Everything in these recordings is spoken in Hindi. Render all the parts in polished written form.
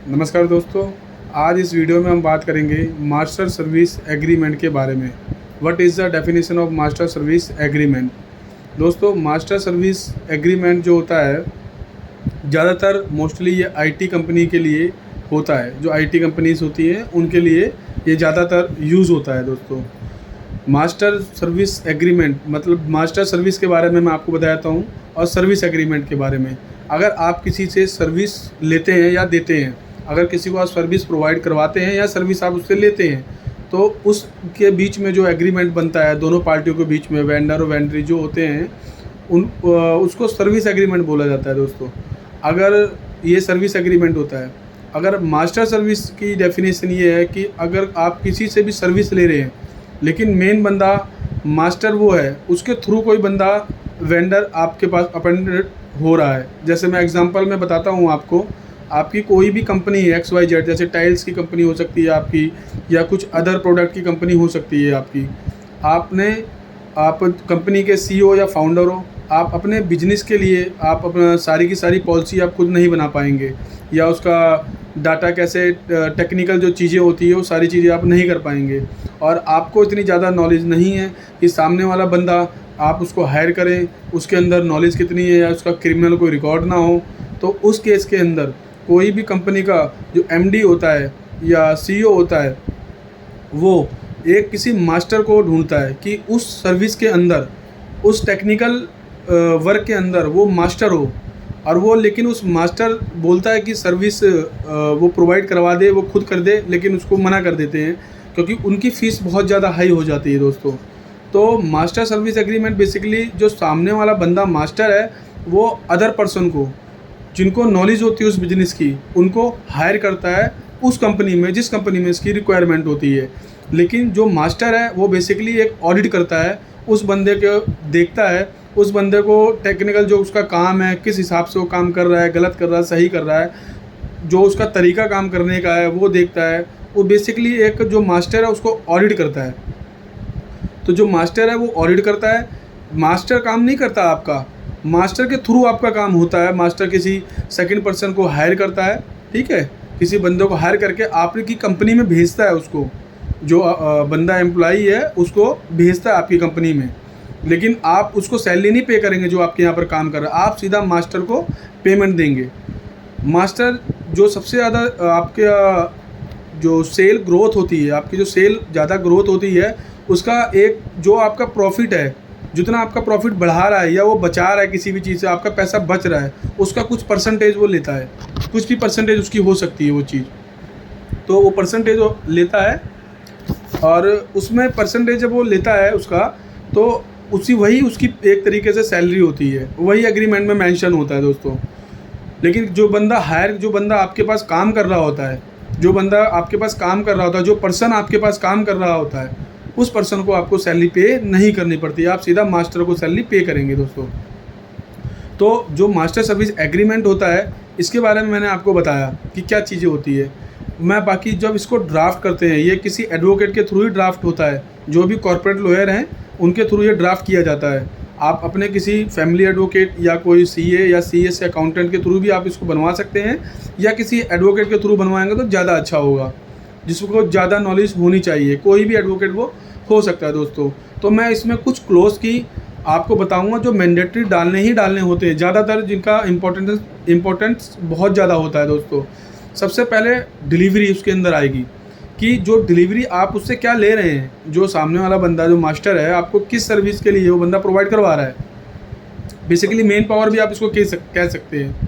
नमस्कार दोस्तों, आज इस वीडियो में हम बात करेंगे मास्टर सर्विस एग्रीमेंट के बारे में। What is the definition of master service agreement. दोस्तों, मास्टर सर्विस एग्रीमेंट जो होता है ज़्यादातर मोस्टली ये आईटी कंपनी के लिए होता है। जो आईटी कंपनीज होती हैं उनके लिए ये ज़्यादातर यूज़ होता है। दोस्तों, मास्टर सर्विस एग्रीमेंट मतलब मास्टर सर्विस के बारे में मैं आपको बताता हूँ और सर्विस एग्रीमेंट के बारे में। अगर आप किसी से सर्विस लेते हैं या देते हैं, अगर किसी को आप सर्विस प्रोवाइड करवाते हैं या सर्विस आप उससे लेते हैं, तो उसके बीच में जो एग्रीमेंट बनता है दोनों पार्टियों के बीच में, वेंडर और वेंडरी जो होते हैं उसको सर्विस एग्रीमेंट बोला जाता है। दोस्तों, अगर ये सर्विस एग्रीमेंट होता है, अगर मास्टर सर्विस की डेफिनेशन ये है कि अगर आप किसी से भी सर्विस ले रहे हैं लेकिन मेन बंदा मास्टर वो है, उसके थ्रू कोई बंदा वेंडर आपके पास अपॉइंटेड हो रहा है। जैसे मैं एग्जांपल में बताता हूँ आपको, आपकी कोई भी कंपनी है XYZ, जैसे टाइल्स की कंपनी हो सकती है आपकी, या कुछ अदर प्रोडक्ट की कंपनी हो सकती है आपकी। आप कंपनी के CEO या फाउंडर हो, आप अपने बिजनेस के लिए आप अपना सारी की सारी पॉलिसी आप खुद नहीं बना पाएंगे, या उसका डाटा कैसे टेक्निकल जो चीज़ें होती है वो सारी चीज़ें आप नहीं कर पाएंगे, और आपको इतनी ज़्यादा नॉलेज नहीं है कि सामने वाला बंदा आप उसको हायर करें, उसके अंदर नॉलेज कितनी है या उसका क्रिमिनल कोई रिकॉर्ड ना हो। तो उस केस के अंदर कोई भी कंपनी का जो MD होता है या CEO होता है, वो एक किसी मास्टर को ढूंढता है कि उस सर्विस के अंदर, उस टेक्निकल वर्क के अंदर वो मास्टर हो, और वो लेकिन उस मास्टर बोलता है कि सर्विस वो प्रोवाइड करवा दे, वो खुद कर दे, लेकिन उसको मना कर देते हैं क्योंकि उनकी फ़ीस बहुत ज़्यादा हाई हो जाती है। दोस्तों, तो मास्टर सर्विस एग्रीमेंट बेसिकली जो सामने वाला बंदा मास्टर है वो अदर पर्सन को, जिनको नॉलेज होती है उस बिज़नेस की, उनको हायर करता है उस कंपनी में जिस कंपनी में इसकी रिक्वायरमेंट होती है। लेकिन जो मास्टर है वो बेसिकली एक ऑडिट करता है, उस बंदे को देखता है, उस बंदे को टेक्निकल जो उसका काम है, किस हिसाब से वो काम कर रहा है, गलत कर रहा है, सही कर रहा है, जो उसका तरीका काम करने का है वो देखता है। वो बेसिकली एक जो मास्टर है उसको ऑडिट करता है। तो जो मास्टर है वो ऑडिट करता है, मास्टर काम नहीं करता आपका, मास्टर के थ्रू आपका काम होता है। मास्टर किसी सेकंड पर्सन को हायर करता है, ठीक है, किसी बंदे को हायर करके आपकी कंपनी में भेजता है, उसको जो बंदा एम्प्लॉई है उसको भेजता है आपकी कंपनी में, लेकिन आप उसको सैलरी नहीं पे करेंगे जो आपके यहाँ पर काम कर रहा है, आप सीधा मास्टर को पेमेंट देंगे। मास्टर जो सबसे ज़्यादा आपके जो सेल ग्रोथ होती है, आपकी जो सेल ज़्यादा ग्रोथ होती है, उसका एक जो आपका प्रॉफिट है, जितना आपका प्रॉफिट बढ़ा रहा है या वो बचा रहा है किसी भी चीज़ से, आपका पैसा बच रहा है, उसका कुछ परसेंटेज वो लेता है, कुछ भी परसेंटेज उसकी हो सकती है वो चीज़, तो वो परसेंटेज वो लेता है, और उसमें परसेंटेज जब वो लेता है उसका, तो वही उसकी एक तरीके से सैलरी होती है, वही एग्रीमेंट में मेंशन होता है। दोस्तों, लेकिन जो बंदा आपके पास काम कर रहा होता है, जो बंदा आपके पास काम कर रहा होता है, जो पर्सन आपके पास काम कर रहा होता है, उस पर्सन को आपको सैलरी पे नहीं करनी पड़ती है, आप सीधा मास्टर को सैलरी पे करेंगे। दोस्तों, तो जो मास्टर सर्विस एग्रीमेंट होता है, इसके बारे में मैंने आपको बताया कि क्या चीज़ें होती है। मैं बाकी जब इसको ड्राफ्ट करते हैं, ये किसी एडवोकेट के थ्रू ही ड्राफ्ट होता है, जो भी कॉर्पोरेट लॉयर हैं उनके थ्रू ये ड्राफ्ट किया जाता है। आप अपने किसी फैमिली एडवोकेट या कोई CA या CS अकाउंटेंट के थ्रू भी आप इसको बनवा सकते हैं, या किसी एडवोकेट के थ्रू बनवाएंगे तो ज़्यादा अच्छा होगा, जिसको ज़्यादा नॉलेज होनी चाहिए। कोई भी एडवोकेट वो हो सकता है। दोस्तों, तो मैं इसमें कुछ क्लोज की आपको बताऊंगा जो मैंडेटरी डालने होते हैं, ज़्यादातर जिनका इम्पोर्टेंस बहुत ज़्यादा होता है। दोस्तों, सबसे पहले डिलीवरी उसके अंदर आएगी कि जो डिलीवरी आप उससे क्या ले रहे हैं, जो सामने वाला बंदा जो मास्टर है आपको किस सर्विस के लिए वो बंदा प्रोवाइड करवा रहा है, बेसिकली मेन पावर भी आप इसको कह सकते हैं।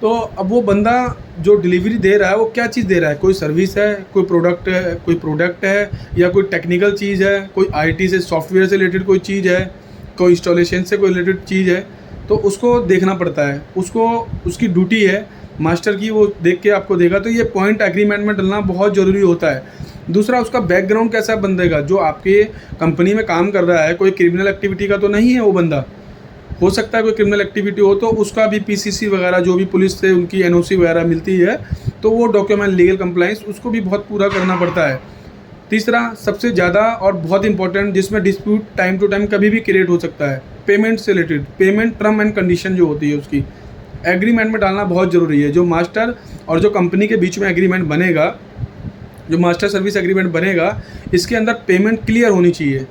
तो अब वो बंदा जो डिलीवरी दे रहा है वो क्या चीज़ दे रहा है, कोई सर्विस है, कोई प्रोडक्ट है, या कोई टेक्निकल चीज़ है, कोई IT से सॉफ्टवेयर से रिलेटेड कोई चीज़ है, कोई इंस्टॉलेशन से कोई रिलेटेड चीज़ है, तो उसको देखना पड़ता है, उसकी ड्यूटी है मास्टर की, वो देख के आपको देगा। तो ये पॉइंट एग्रीमेंट में डलना बहुत ज़रूरी होता है। दूसरा, उसका बैकग्राउंड कैसा है बंदे का, जो आपके कंपनी में काम कर रहा है, कोई क्रिमिनल एक्टिविटी का तो नहीं है वो बंदा, हो सकता है कोई क्रिमिनल एक्टिविटी हो तो उसका भी PCC वगैरह जो भी पुलिस से उनकी NOC वगैरह मिलती है, तो वो डॉक्यूमेंट लीगल कंप्लाइंस उसको भी बहुत पूरा करना पड़ता है। तीसरा, सबसे ज़्यादा और बहुत इंपॉर्टेंट, जिसमें डिस्प्यूट टाइम टू टाइम कभी भी क्रिएट हो सकता है, पेमेंट से related, payment term and condition जो होती है उसकी, एग्रीमेंट में डालना बहुत ज़रूरी है। जो मास्टर और जो कंपनी के बीच में एग्रीमेंट बनेगा, जो मास्टर सर्विस एग्रीमेंट बनेगा, इसके अंदर पेमेंट क्लियर होनी चाहिए।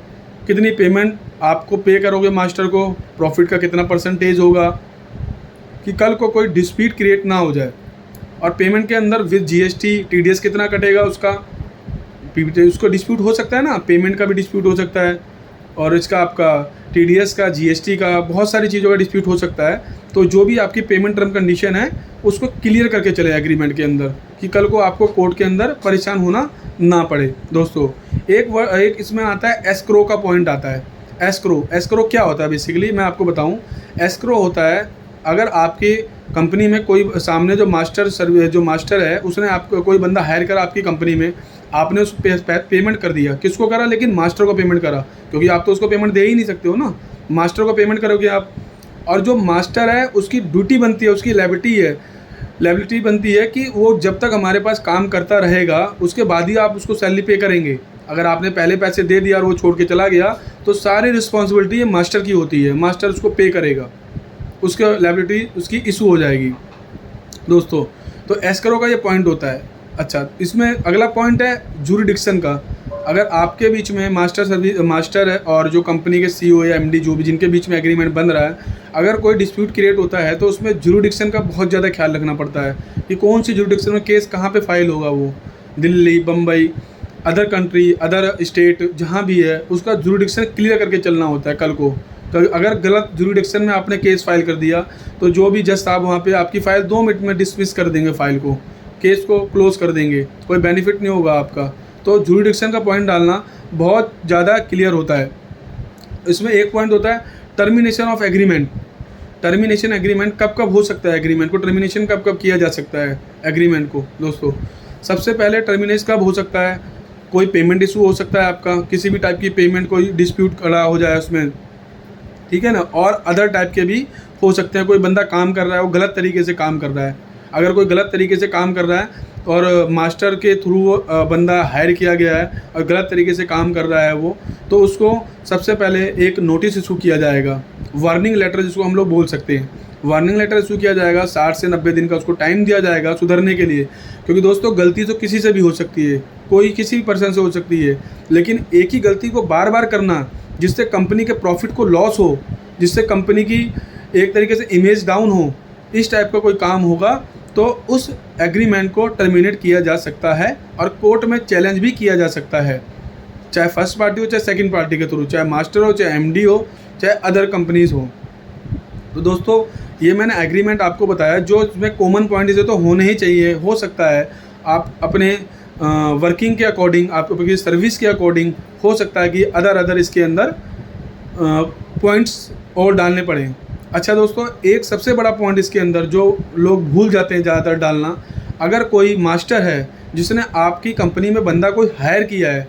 कितनी पेमेंट आपको पे करोगे मास्टर को, प्रॉफिट का कितना परसेंटेज होगा, कि कल को कोई डिस्प्यूट क्रिएट ना हो जाए। और पेमेंट के अंदर विद जीएसटी टीडीएस कितना कटेगा उसका, उसको डिस्प्यूट हो सकता है ना, पेमेंट का भी डिस्प्यूट हो सकता है, और इसका आपका टीडीएस का, जीएसटी का, बहुत सारी चीज़ों का डिस्प्यूट हो सकता है। तो जो भी आपकी पेमेंट टर्म कंडीशन है उसको क्लियर करके चले एग्रीमेंट के अंदर, कि कल को आपको कोर्ट के अंदर परेशान होना ना पड़े। दोस्तों एक इसमें आता है एस्क्रो का पॉइंट आता है। एस्क्रो क्या होता है बेसिकली मैं आपको बताऊं। एस्क्रो होता है, अगर आपकी कंपनी में कोई सामने जो मास्टर है, उसने आपको कोई बंदा हायर करा आपकी कंपनी में, आपने उस पेमेंट कर दिया, किसको करा, लेकिन मास्टर को पेमेंट करा, क्योंकि आप तो उसको पेमेंट दे ही नहीं सकते हो ना, मास्टर को पेमेंट करोगे आप। और जो मास्टर है उसकी ड्यूटी बनती है, उसकी लायबिलिटी बनती है कि वो जब तक हमारे पास काम करता रहेगा उसके बाद ही आप उसको सैलरी पे करेंगे। अगर आपने पहले पैसे दे दिया और वो छोड़ के चला गया तो सारी रिस्पॉन्सिबिलिटी ये मास्टर की होती है, मास्टर उसको पे करेगा, उसके लायबिलिटी उसकी इशू हो जाएगी। दोस्तों तो एस्क्रो का ये पॉइंट होता है। अच्छा, इसमें अगला पॉइंट है जुरिडिक्शन का। अगर आपके बीच में मास्टर है और जो कंपनी के सीईओ या एमडी, जो भी जिनके बीच में एग्रीमेंट बन रहा है, अगर कोई डिस्प्यूट क्रिएट होता है तो उसमें जुरिडिक्शन का बहुत ज़्यादा ख्याल रखना पड़ता है कि कौन सी जुरिडिक्शन में केस कहाँ पे फाइल होगा। वो Delhi, Bombay, other country, other state जहाँ भी है, उसका जुरिडिक्शन क्लियर करके चलना होता है। कल को अगर गलत जुरिडिक्शन में आपने केस फाइल कर दिया तो जो भी जज साहब वहाँ पे आपकी फ़ाइल 2 मिनट में डिसमिस कर देंगे, फाइल को, केस को क्लोज़ कर देंगे, कोई बेनिफिट नहीं होगा आपका। तो जुरिडिक्शन का पॉइंट डालना बहुत ज़्यादा क्लियर होता है। इसमें एक पॉइंट होता है termination of agreement. Termination agreement कब हो सकता है, एग्रीमेंट को टर्मिनेशन कब किया जा सकता है एग्रीमेंट को। दोस्तों सबसे पहले टर्मिनेशन कब हो सकता है, कोई पेमेंट इशू हो सकता है आपका, किसी भी टाइप की पेमेंट, कोई डिस्प्यूट खड़ा हो जाए उसमें, ठीक है ना। और अदर टाइप के भी हो सकते हैं, कोई बंदा काम कर रहा है, वो गलत तरीके से काम कर रहा है। अगर कोई गलत तरीके से काम कर रहा है और मास्टर के थ्रू बंदा हायर किया गया है और गलत तरीके से काम कर रहा है वो, तो उसको सबसे पहले एक नोटिस इशू किया जाएगा, वार्निंग लेटर जिसको हम लोग बोल सकते हैं। वार्निंग लेटर इशू किया जाएगा, 60 से 90 दिन का उसको टाइम दिया जाएगा सुधरने के लिए। क्योंकि दोस्तों गलती तो किसी से भी हो सकती है, कोई किसी भी पर्सन से हो सकती है, लेकिन एक ही गलती को बार बार करना जिससे कंपनी के प्रॉफिट को लॉस हो, जिससे कंपनी की एक तरीके से इमेज डाउन हो, इस टाइप का कोई काम होगा तो उस एग्रीमेंट को टर्मिनेट किया जा सकता है और कोर्ट में चैलेंज भी किया जा सकता है, चाहे फर्स्ट पार्टी हो चाहे सेकंड पार्टी के थ्रू, चाहे मास्टर हो चाहे एमडी हो चाहे अदर कंपनीज हो। तो दोस्तों ये मैंने एग्रीमेंट आपको बताया, जो इसमें कॉमन पॉइंट इसे तो होने ही चाहिए। हो सकता है आप अपने वर्किंग के अकॉर्डिंग, आपकी सर्विस के अकॉर्डिंग हो सकता है कि अदर इसके अंदर पॉइंट्स और डालने पड़ें। अच्छा दोस्तों, एक सबसे बड़ा पॉइंट इसके अंदर जो लोग भूल जाते हैं ज़्यादातर डालना, अगर कोई मास्टर है जिसने आपकी कंपनी में बंदा कोई हायर किया है,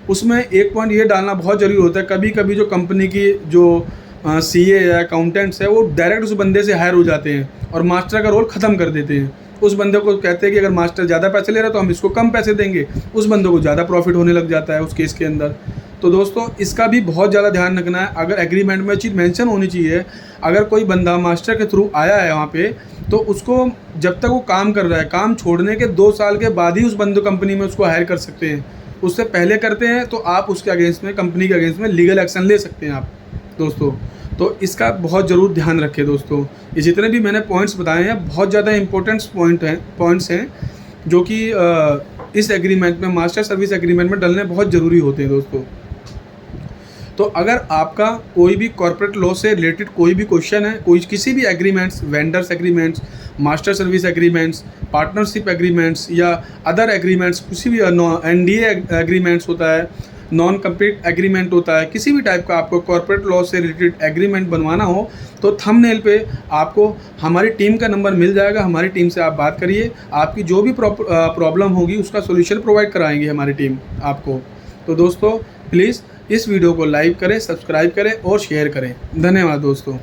उसमें एक पॉइंट ये डालना बहुत ज़रूरी होता है। कभी कभी जो कंपनी की जो सीए या अकाउंटेंट्स है वो डायरेक्ट उस बंदे से हायर हो जाते हैं और मास्टर का रोल ख़त्म कर देते हैं। उस बंदे को कहते हैं कि अगर मास्टर ज़्यादा पैसे ले रहा है तो हम इसको कम पैसे देंगे, उस बंदे को ज़्यादा प्रॉफिट होने लग जाता है उस केस के अंदर। तो दोस्तों इसका भी बहुत ज़्यादा ध्यान रखना है। अगर एग्रीमेंट में चीज़ मेंशन होनी चाहिए, अगर कोई बंदा मास्टर के थ्रू आया है वहाँ पे, तो उसको जब तक वो काम कर रहा है, काम छोड़ने के 2 साल के बाद ही उस बंदे कंपनी में उसको हायर कर सकते हैं। उससे पहले करते हैं तो आप उसके अगेंस्ट में, कंपनी के अगेंस्ट में लीगल एक्शन ले सकते हैं आप दोस्तों। तो इसका बहुत ज़रूर ध्यान रखें दोस्तों। ये जितने भी मैंने पॉइंट्स बताए हैं बहुत ज़्यादा इंपॉर्टेंट पॉइंट्स हैं जो कि इस एग्रीमेंट में, मास्टर सर्विस एग्रीमेंट में डलने बहुत ज़रूरी होते हैं दोस्तों। तो अगर आपका कोई भी कॉर्पोरेट लॉ से रिलेटेड कोई भी क्वेश्चन है, कोई किसी भी agreements, vendors agreements, master service agreements, partnership agreements या अदर एग्रीमेंट्स, किसी भी एनडीए एग्रीमेंट्स होता है, नॉन कम्पीट एग्रीमेंट होता है, किसी भी टाइप का आपको कॉर्पोरेट लॉ से रिलेटेड एग्रीमेंट बनवाना हो तो थंबनेल पे आपको हमारी टीम का नंबर मिल जाएगा। हमारी टीम से आप बात करिए, आपकी जो भी प्रॉब्लम होगी उसका सोल्यूशन प्रोवाइड कराएंगे हमारी टीम आपको। तो दोस्तों प्लीज़ इस वीडियो को लाइक करें, सब्सक्राइब करें और शेयर करें। धन्यवाद दोस्तों।